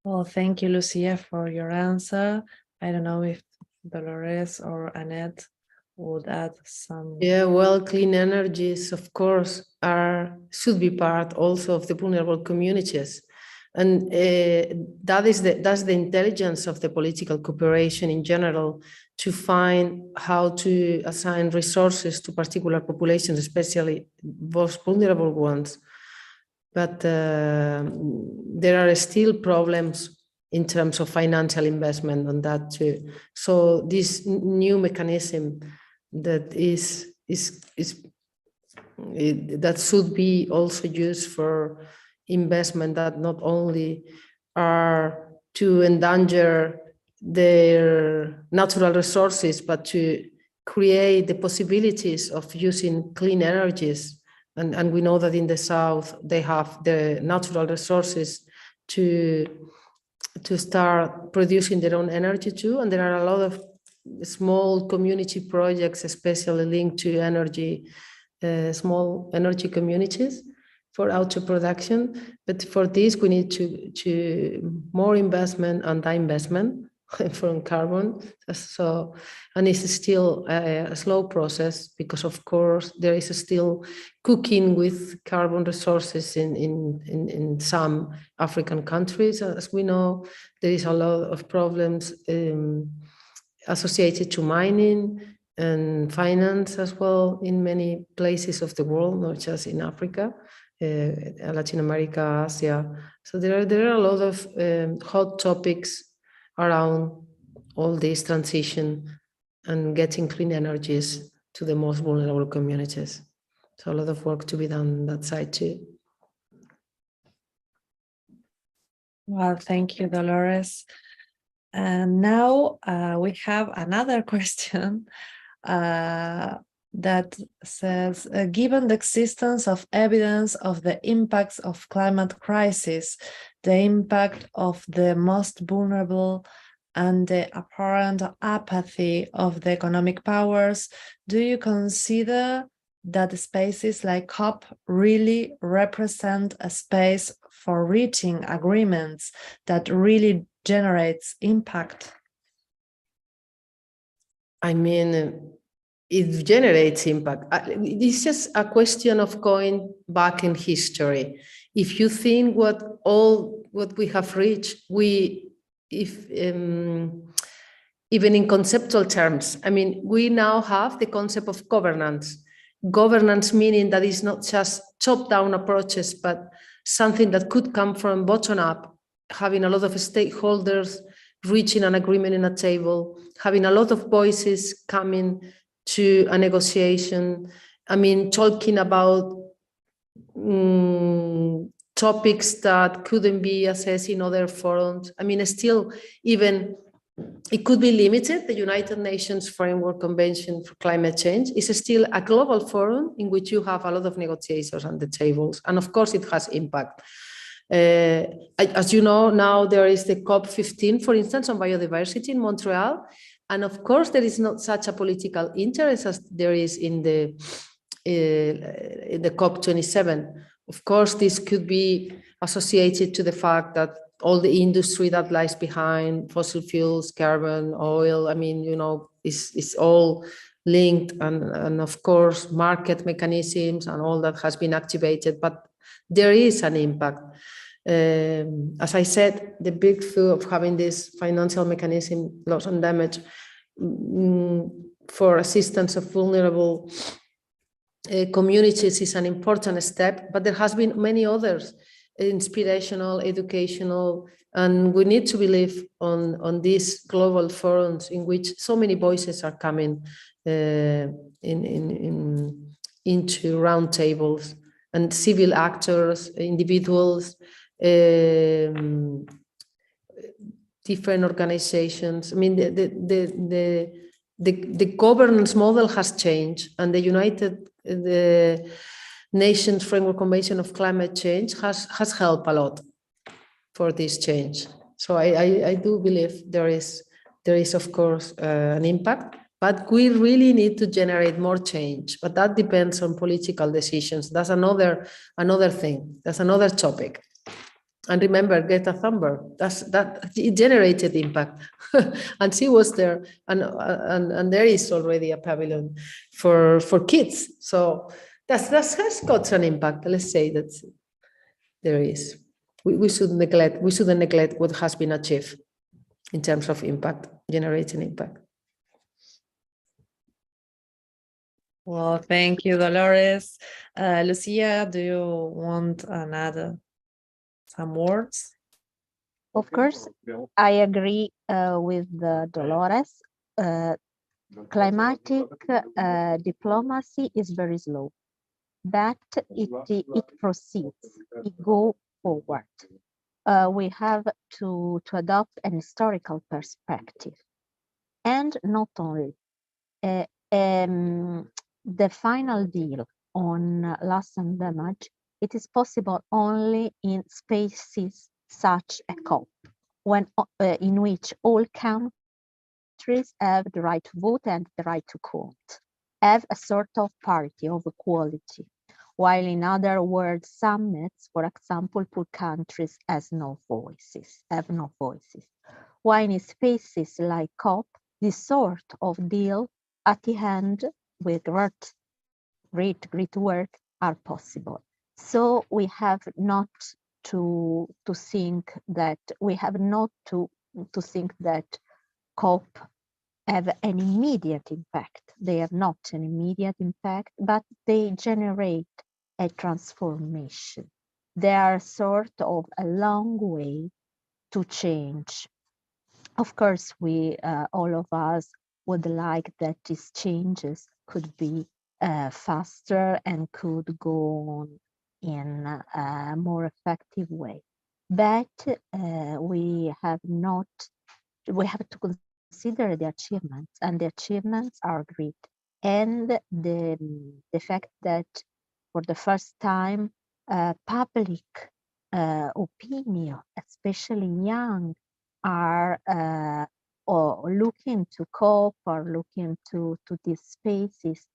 Well, thank you, Lucia, for your answer. I don't know if Dolores or Annette would add some. Yeah, well, clean energies, of course, should be part also of the vulnerable communities. And that's the intelligence of the political cooperation in general, to find how to assign resources to particular populations, especially most vulnerable ones. But there are still problems in terms of financial investment on that too. So this new mechanism that that should be also used for investment that not only are to endanger their natural resources, but to create the possibilities of using clean energies. And we know that in the South, they have the natural resources to start producing their own energy too. And there are a lot of small community projects, especially linked to energy, small energy communities for auto production. But for this, we need to more investment and divestment from carbon. So, and it's still a slow process, because of course there is still cooking with carbon resources in some African countries. As we know, there is a lot of problems associated to mining and finance as well in many places of the world, not just in Africa, Latin America, Asia. So there are a lot of hot topics around all this transition and getting clean energies to the most vulnerable communities. So a lot of work to be done on that side too. Well, thank you, Dolores. And now we have another question that says, given the existence of evidence of the impacts of climate crisis, the impact of the most vulnerable, and the apparent apathy of the economic powers, do you consider that spaces like COP really represent a space for reaching agreements that really generates impact? I mean, it generates impact. It's just a question of going back in history. If you think what we have reached, even in conceptual terms, I mean, we now have the concept of governance. Governance meaning that it's not just top-down approaches, but something that could come from bottom-up, having a lot of stakeholders reaching an agreement in a table, having a lot of voices coming to a negotiation. I mean, talking about topics that couldn't be assessed in other forums. I mean, still, even it could be limited. The United Nations Framework Convention for Climate Change is still a global forum in which you have a lot of negotiators on the tables. And of course, it has impact. As you know, now there is the COP15, for instance, on biodiversity in Montreal. And of course, there is not such a political interest as there is in the COP27. Of course, this could be associated to the fact that all the industry that lies behind fossil fuels, carbon, oil, I mean, you know, is all linked, and of course, market mechanisms and all that has been activated, but there is an impact. As I said, the big view of having this financial mechanism, loss and damage, for assistance of vulnerable communities is an important step, but there has been many others, inspirational, educational, and we need to believe on these global forums in which so many voices are coming into round tables, and civil actors, individuals, different organizations. I mean, the governance model has changed, and the Nations Framework Convention of Climate Change has helped a lot for this change. So I do believe there is of course an impact, but we really need to generate more change. But that depends on political decisions. That's another thing. That's another topic. And remember, Greta Thunberg, that it generated impact, and she was there, and there is already a pavilion for kids. So that has got an impact. Let's say that there is. We shouldn't neglect what has been achieved in terms of impact, generating impact. Well, thank you, Dolores. Lucia, do you want another some words? Of course, I agree with Dolores. Climatic diplomacy is very slow, but it proceeds, it goes forward. We have to adopt an historical perspective. And not only, the final deal on loss and damage, it is possible only in spaces such a COP, when in which all countries have the right to vote and the right to count, have a sort of parity of equality, while in other world summits, for example, put countries as no voices, have no voices. While in spaces like COP, this sort of deal at the end with great work are possible. So we have not to think that COP have an immediate impact. They have not an immediate impact, but they generate a transformation. They are sort of a long way to change. Of course, we all of us would like that these changes could be faster and could go on in a more effective way. But we have to consider the achievements, and the achievements are great. And the fact that for the first time, public opinion, especially young, are or looking to COP or looking to these spaces.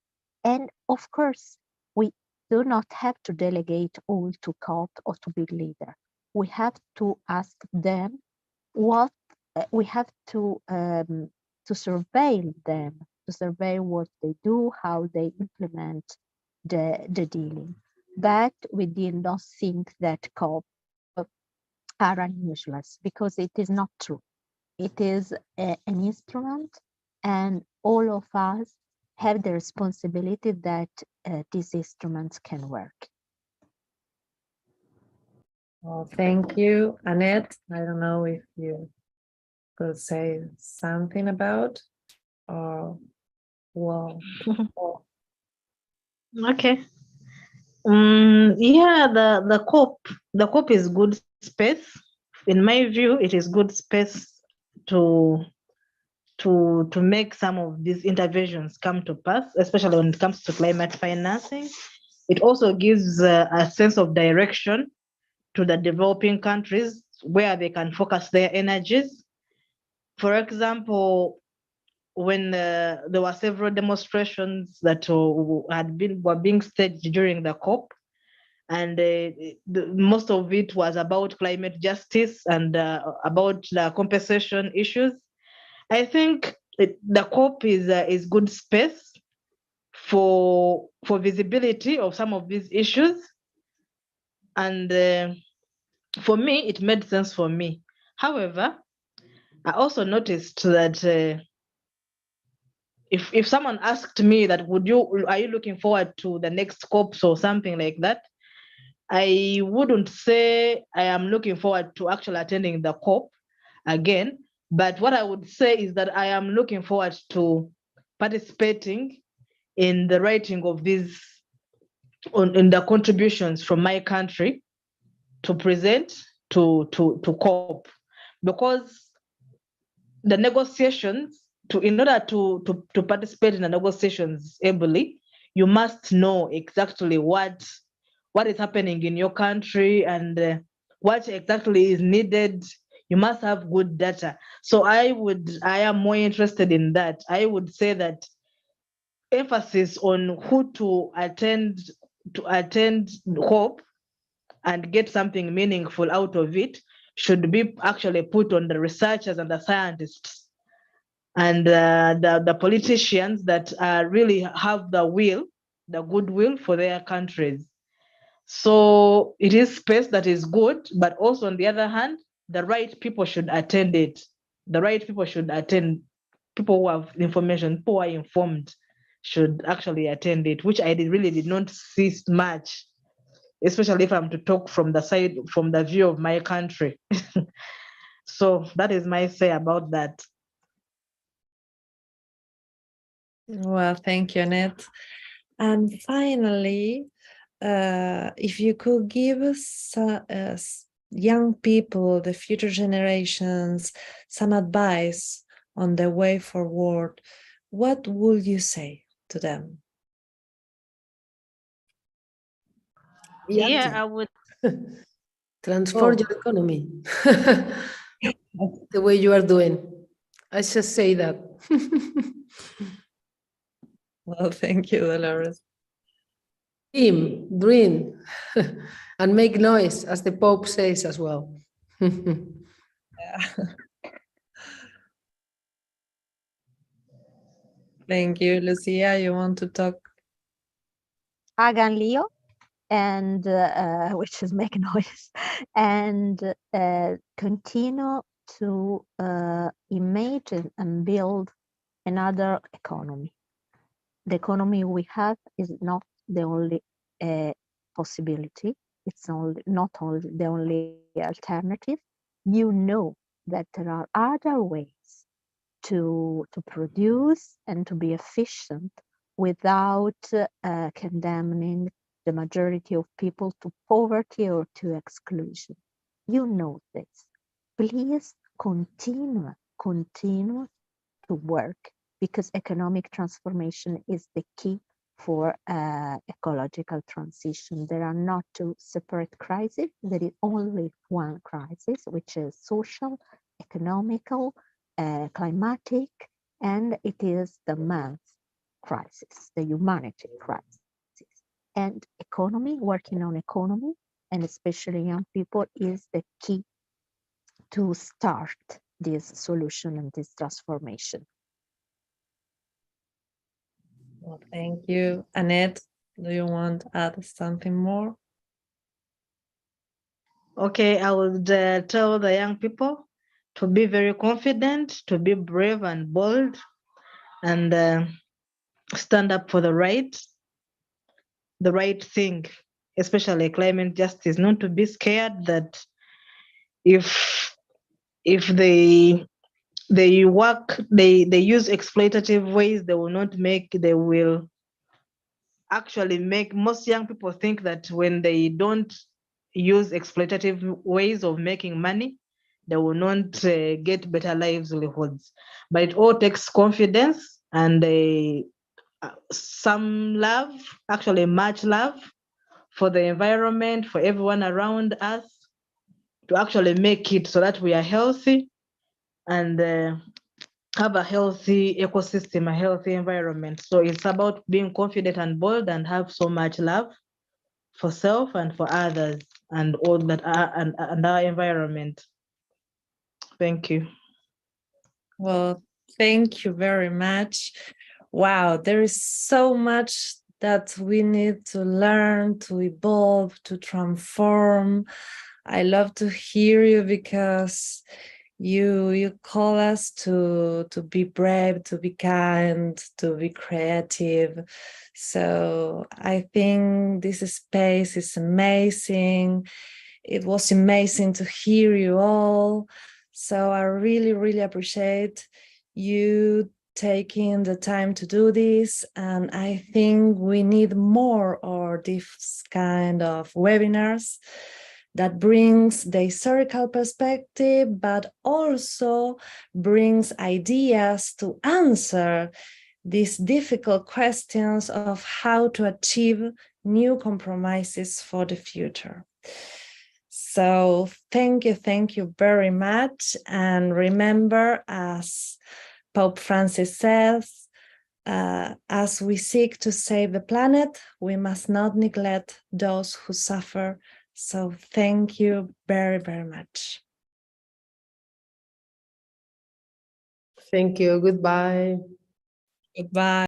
And of course, we do not have to delegate all to COP or to big leader. We have to ask them what we have to survey them, to survey what they do, how they implement the dealing. But we did not think that COP are unusual, because it is not true. It is an instrument, and all of us have the responsibility that these instruments can work. Well, thank you, Annette. I don't know if you could say something about, or well. Okay. Yeah, the COP is good space. In my view, it is good space to make some of these interventions come to pass, especially when it comes to climate financing. It also gives a sense of direction to the developing countries where they can focus their energies. For example, when there were several demonstrations that were being staged during the COP, and most of it was about climate justice and about the compensation issues. I think the COP is good space for visibility of some of these issues, and for me, it made sense for me. However, I also noticed that if someone asked me that, are you looking forward to the next COPs or something like that, I wouldn't say I am looking forward to actually attending the COP again. But what I would say is that I am looking forward to participating in the writing of these, in the contributions from my country to present to COP, because the negotiations, in order to participate in the negotiations ably, you must know exactly what is happening in your country and what exactly is needed. You must have good data. So I am more interested in that. I would say that emphasis on who to attend COP and get something meaningful out of it should be actually put on the researchers and the scientists and the politicians that really have the goodwill for their countries. So it is space that is good, but also on the other hand, the right people should attend it. The right people should attend. People who have information, people who are informed, should actually attend it, which I really did not see much, especially if I'm to talk from the view of my country. So that is my say about that. Well, thank you, Annette. And finally, if you could give young people, the future generations, some advice on the way forward, what would you say to them? Yeah, I would. Transform your economy the way you are doing. I just say that. Well, thank you, Dolores. Dream, and make noise, as the Pope says as well. Thank you, Lucia. You want to talk? Hagan Leo, and which is make noise, and continue to imagine and build another economy. The economy we have is not the only possibility. It's not only the only alternative. You know that there are other ways to produce and to be efficient without condemning the majority of people to poverty or to exclusion. You know this. Please continue to work, because economic transformation is the key for ecological transition. There are not two separate crises. There is only one crisis, which is social, economical, climatic, and it is the math crisis, the humanity crisis. And economy, working on economy, and especially young people, is the key to start this solution and this transformation. Well, thank you. Annette, do you want to add something more? Okay, I would tell the young people to be very confident, to be brave and bold, and stand up for the right thing, especially climate justice. Not to be scared that if they use exploitative ways, they will actually make most young people think that when they don't use exploitative ways of making money, they will not get better livelihoods. But it all takes confidence and some love, actually much love for the environment, for everyone around us, to actually make it so that we are healthy and have a healthy ecosystem, a healthy environment. So it's about being confident and bold and have so much love for self and for others and all that and our environment. Thank you. Well, thank you very much. Wow, there is so much that we need to learn, to evolve, to transform. I love to hear you, because you call us to be brave, to be kind, to be creative. So I think this space is amazing. It was amazing to hear you all. So I really, really appreciate you taking the time to do this. And I think we need more of this kind of webinars that brings the historical perspective, but also brings ideas to answer these difficult questions of how to achieve new compromises for the future. So thank you very much. And remember, as Pope Francis says, as we seek to save the planet, we must not neglect those who suffer. So thank you very, very much. Thank you. Goodbye. Goodbye.